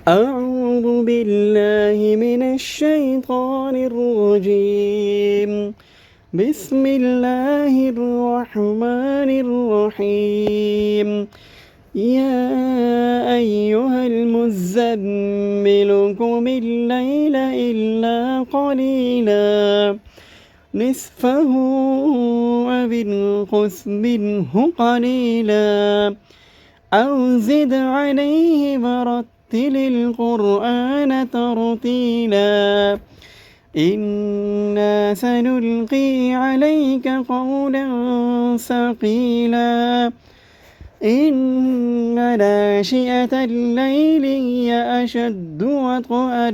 أعوذ بالله من الشيطان الرجيم. بسم الله الرحمن الرحيم. يا أيها المزمل قم الليل إلا قليلا نصفه أو انقص منه قليلا أو زد عليه ورتل القرآن ترتيلا إنا سنلقي عليك قولا ثقيلا إن ناشئة الليل هي أشد وطئا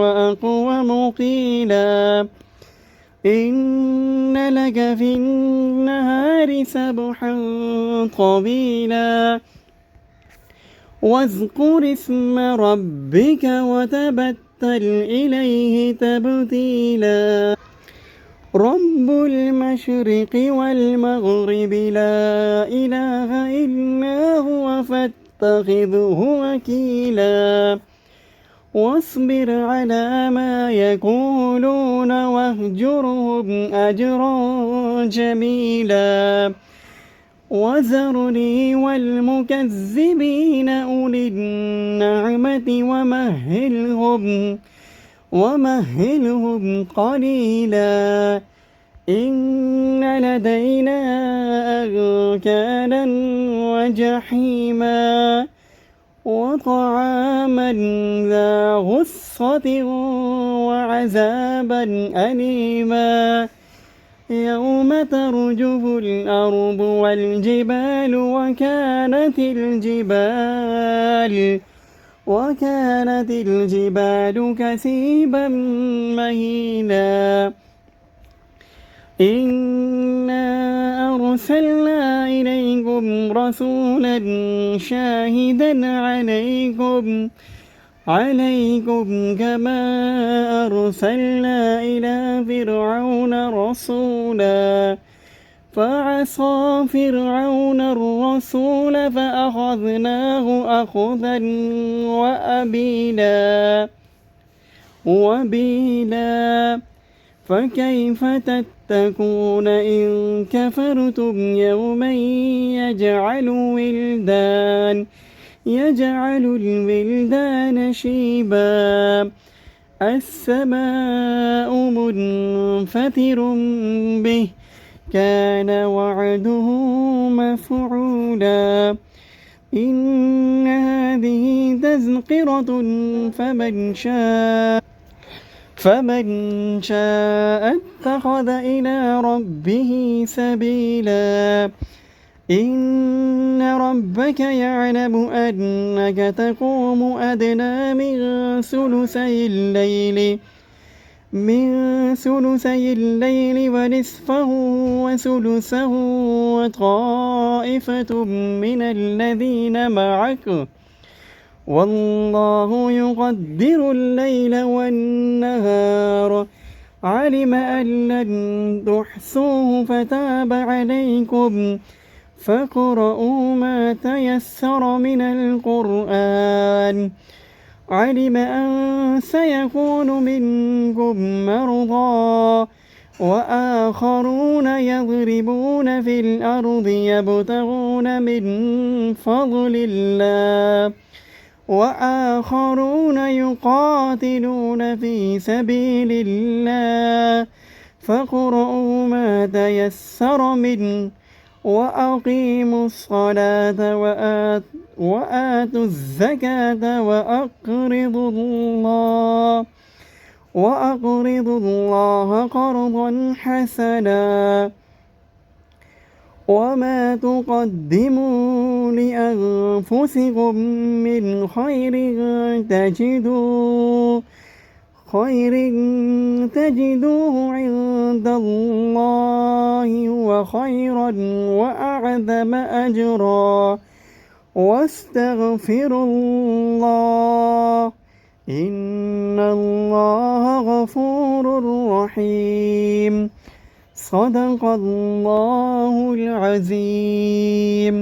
وأقوم قيلا إن لك في النهار سبحا طويلا واذكر اسم ربك وتبتل إليه تبتيلا رب المشرق والمغرب لا إله إلا هو فاتخذه وكيلا واصبر على ما يقولون واهجرهم أجرا جميلا وذرني والمكذبين أولي النعمة ومهلهم قليلا إن لدينا أنكالا وجحيما وطعاما ذا غصة وعذابا أليما يوم ترجف الأرض والجبال وكانت الجبال كثيبا مهيلا إنا أرسلنا إليكم رسولا شاهدا عليكم كما أرسلنا إلى فرعون رسولا فعصى فرعون الرسول فأخذناه أخذا وبيلا فكيف تتقون إن كفرتم يوما يجعل الولدان شيبا السماء منفطر به كان وعده مفعولا إن هذه تذكرة فمن شاء اتخذ إلى ربه سبيلا إن ربك يعلم أنك تقوم أدنى من ثلثي الليل ونصفه وثلثه وطائفة من الذين معك والله يقدر الليل والنهار علم أن لن تحصوه فتاب عليكم فاقرؤوا ما تيسر من القرآن علم أن سيكون منكم مرضى وآخرون يضربون في الأرض يبتغون من فضل الله وآخرون يقاتلون في سبيل الله فاقرؤوا ما تيسر منه وأقيموا الصلاة وآتوا الزكاة وأقرضوا الله قرضا حسنا وما تقدموا لأنفسكم من خير تجدوه عند الله وخيرا وأعظم أجرا واستغفروا الله إن الله غفور رحيم صدق الله العظيم.